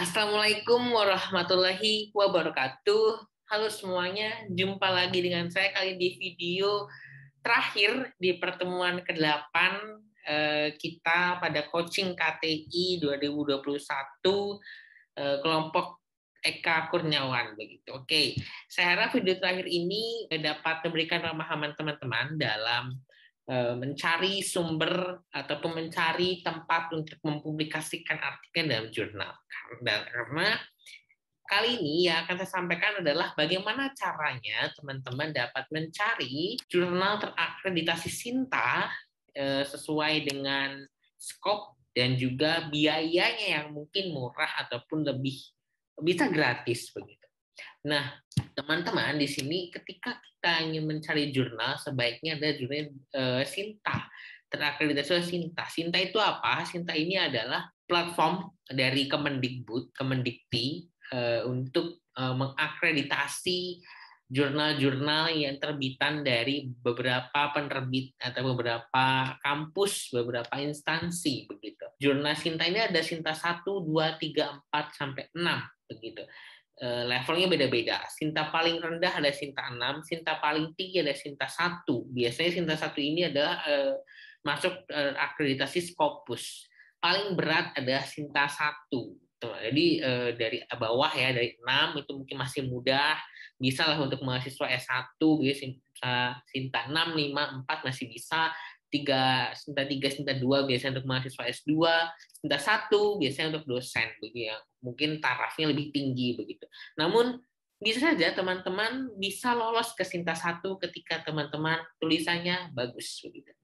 Assalamualaikum warahmatullahi wabarakatuh. Halo semuanya, jumpa lagi dengan saya kali di video terakhir di pertemuan ke-8 kita pada coaching KTI 2021 kelompok Eka Kurniawan begitu. Oke, saya harap video terakhir ini dapat memberikan pemahaman teman-teman dalam mencari sumber ataupun mencari tempat untuk mempublikasikan artikel dalam jurnal. Karena kali ini yang akan saya sampaikan adalah bagaimana caranya teman-teman dapat mencari jurnal terakreditasi Sinta sesuai dengan skop dan juga biayanya yang mungkin murah ataupun lebih bisa gratis begitu. Nah, teman-teman di sini ketika kita ingin mencari jurnal sebaiknya ada jurnal Sinta terakreditasi Sinta. Sinta itu apa? Sinta ini adalah platform dari Kemendikti untuk mengakreditasi jurnal-jurnal yang terbitan dari beberapa penerbit atau beberapa kampus, beberapa instansi begitu. Jurnal Sinta ini ada Sinta 1, 2, 3, 4 sampai 6 begitu. Levelnya beda-beda. Sinta paling rendah ada Sinta 6, Sinta paling tinggi ada Sinta 1. Biasanya Sinta 1 ini adalah masuk akreditasi Scopus. Paling berat ada Sinta 1. Jadi dari bawah ya, dari 6 itu mungkin masih mudah, bisa lah untuk mahasiswa S1, Sinta 6, 5, 4 masih bisa, Sinta 3, Sinta 2 biasanya untuk mahasiswa S2, Sinta 1 biasanya untuk dosen, begitu ya. Mungkin tarafnya lebih tinggi begitu. Namun bisa saja teman-teman bisa lolos ke Sinta 1 ketika teman-teman tulisannya bagus begitu.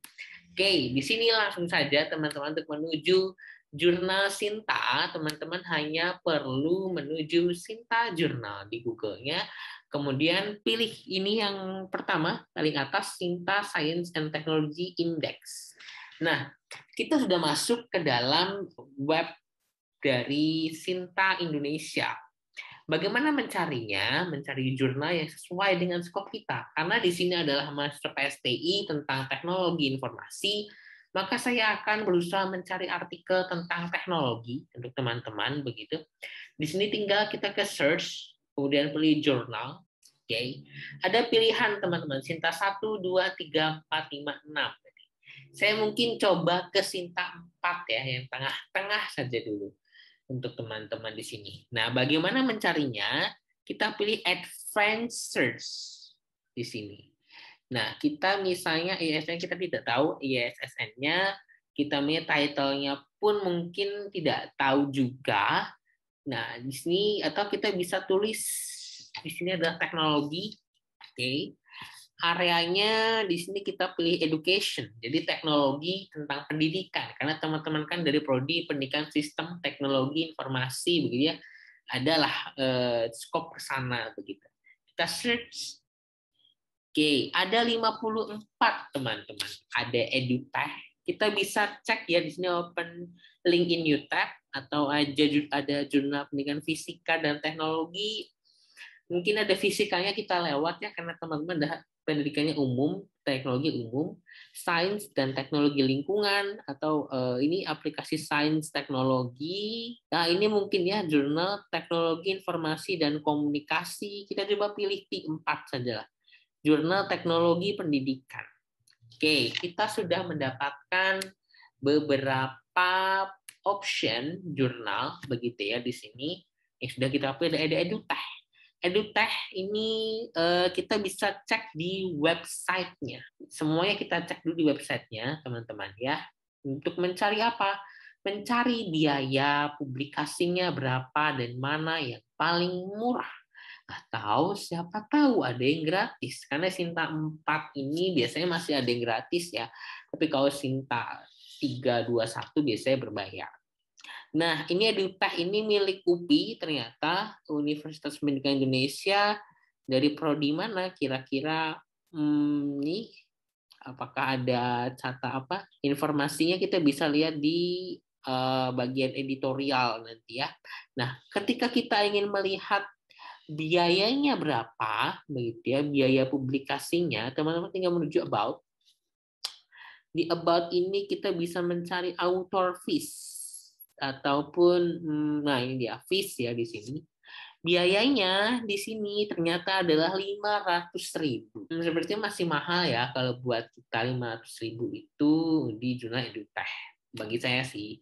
Oke, di sini langsung saja teman-teman untuk menuju jurnal Sinta, teman-teman hanya perlu menuju Sinta Jurnal di Google-nya. Kemudian pilih ini yang pertama, paling atas, Sinta Science and Technology Index. Nah, kita sudah masuk ke dalam web dari Sinta Indonesia. Bagaimana mencarinya? Mencari jurnal yang sesuai dengan skop kita. Karena di sini adalah mahasiswa PSTI tentang teknologi informasi, maka saya akan berusaha mencari artikel tentang teknologi untuk teman-teman begitu. Di sini tinggal kita ke search, kemudian pilih jurnal. Oke. Ada pilihan teman-teman, Sinta 1, 2, 3, 4, 5, 6. Saya mungkin coba ke Sinta 4 ya, yang tengah-tengah saja dulu untuk teman-teman di sini. Nah, bagaimana mencarinya? Kita pilih Advanced Search di sini. Nah, kita misalnya ISSN kita tidak tahu ISSN-nya, kita punya title-nya pun mungkin tidak tahu juga. Nah, di sini atau kita bisa tulis di sini adalah teknologi. Oke. Areanya di sini kita pilih education, jadi teknologi tentang pendidikan, karena teman-teman kan dari prodi pendidikan sistem teknologi informasi begitu ya, adalah skop ke sana begitu. Kita search. Oke, ada 54 teman-teman. Ada edutech. Kita bisa cek ya di sini open link in UTech atau ada jurnal pendidikan fisika dan teknologi. Mungkin ada fisikanya kita lewat ya karena teman-teman dah pendidikannya umum, teknologi umum, sains dan teknologi lingkungan atau ini aplikasi sains teknologi. Nah, ini mungkin ya jurnal teknologi informasi dan komunikasi. Kita coba pilih T4 saja lah. Jurnal teknologi pendidikan. Oke, kita sudah mendapatkan beberapa option jurnal begitu ya di sini. Yang sudah kita pilih ada edutech. EduTech ini kita bisa cek di websitenya. Semuanya kita cek dulu di websitenya, teman-teman ya. Untuk mencari apa? Mencari biaya publikasinya berapa dan mana yang paling murah. Atau siapa tahu ada yang gratis. Karena Sinta 4 ini biasanya masih ada yang gratis ya. Tapi kalau Sinta 3, 2, 1 biasanya berbayar. Nah, ini EduTech ini milik UPI ternyata, Universitas Pendidikan Indonesia. Dari prodi mana kira-kira nih? Apakah ada informasinya kita bisa lihat di bagian editorial nanti ya. Nah, ketika kita ingin melihat biayanya berapa, begitu ya, biaya publikasinya, teman-teman tinggal menuju about. Di about ini kita bisa mencari author fees. ataupun nah ini dia fees ya di sini. Biayanya di sini ternyata adalah 500.000. Sepertinya masih mahal ya kalau buat kita 500.000 itu di jurnal EduTech. Bagi saya sih.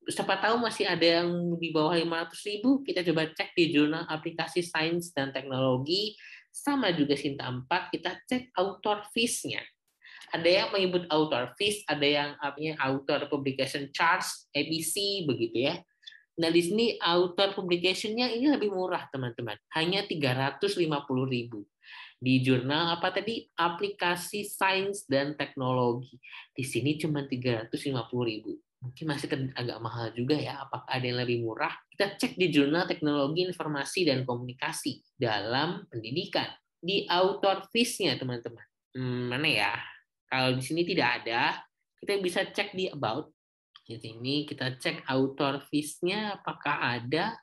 Siapa tahu masih ada yang di bawah 500.000, kita coba cek di jurnal aplikasi sains dan teknologi, sama juga Sinta 4, kita cek author fees-nya. Ada yang menyebut author fees, ada yang artinya author publication charge, ABC, begitu ya. Nah, di sini author publication-nya ini lebih murah, teman-teman. Hanya 350.000. Di jurnal apa tadi? Aplikasi Sains dan Teknologi. Di sini cuma 350.000. Mungkin masih agak mahal juga ya. Apakah ada yang lebih murah? Kita cek di jurnal Teknologi Informasi dan Komunikasi dalam pendidikan. Di author fees-nya, teman-teman. Mana ya? Kalau di sini tidak ada, kita bisa cek di about. Di sini kita cek author fees-nya apakah ada.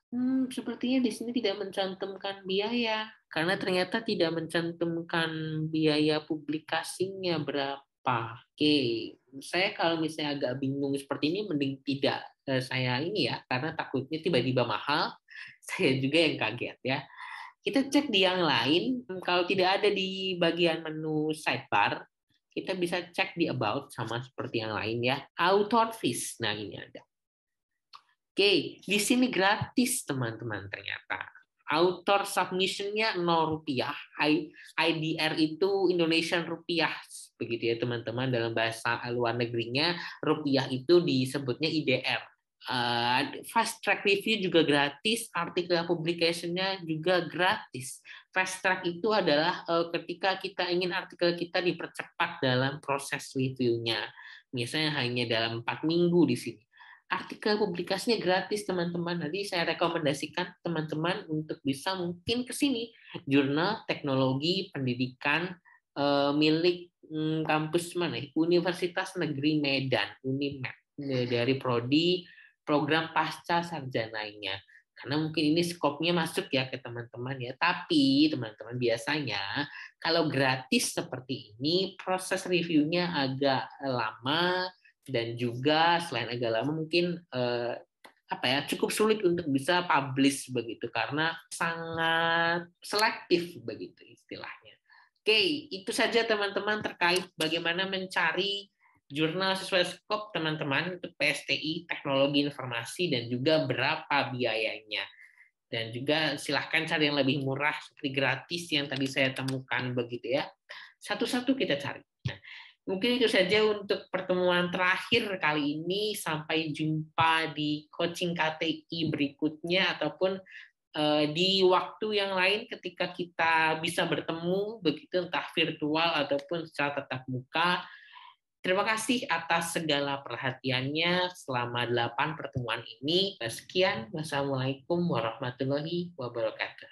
Sepertinya di sini tidak mencantumkan biaya karena ternyata tidak mencantumkan biaya publikasinya berapa. Oke, saya kalau misalnya agak bingung seperti ini mending tidak saya ini ya karena takutnya tiba-tiba mahal. Saya juga yang kaget ya. Kita cek di yang lain, kalau tidak ada di bagian menu sidebar, kita bisa cek di about sama seperti yang lain ya. Author fees. Nah, ini ada. Oke, di sini gratis teman-teman ternyata. Author submission-nya Rp0. IDR itu Indonesian rupiah. Begitu ya teman-teman, dalam bahasa luar negerinya rupiah itu disebutnya IDR. Fast track review juga gratis, artikel publication-nya juga gratis. Fast track itu adalah ketika kita ingin artikel kita dipercepat dalam proses review-nya. Misalnya hanya dalam 4 minggu di sini. Artikel publikasinya gratis, teman-teman. Jadi saya rekomendasikan teman-teman untuk bisa mungkin ke sini. Jurnal Teknologi Pendidikan milik kampus mana? Universitas Negeri Medan, UNIMED. Dari prodi program pasca sarjananya. Karena mungkin ini skopnya masuk ya ke teman-teman ya. Tapi teman-teman biasanya kalau gratis seperti ini proses reviewnya agak lama dan juga selain agak lama mungkin cukup sulit untuk bisa publish begitu karena sangat selektif begitu istilahnya. Oke, itu saja teman-teman terkait bagaimana mencari jurnal sesuai skop teman-teman untuk PSTI, teknologi informasi, dan juga berapa biayanya. Dan juga silahkan cari yang lebih murah seperti gratis yang tadi saya temukan begitu ya. Satu-satu kita cari. Nah, mungkin itu saja untuk pertemuan terakhir kali ini. Sampai jumpa di coaching KTI berikutnya ataupun di waktu yang lain ketika kita bisa bertemu begitu entah virtual ataupun secara tatap muka. Terima kasih atas segala perhatiannya selama 8 pertemuan ini. Sekian, wassalamualaikum warahmatullahi wabarakatuh.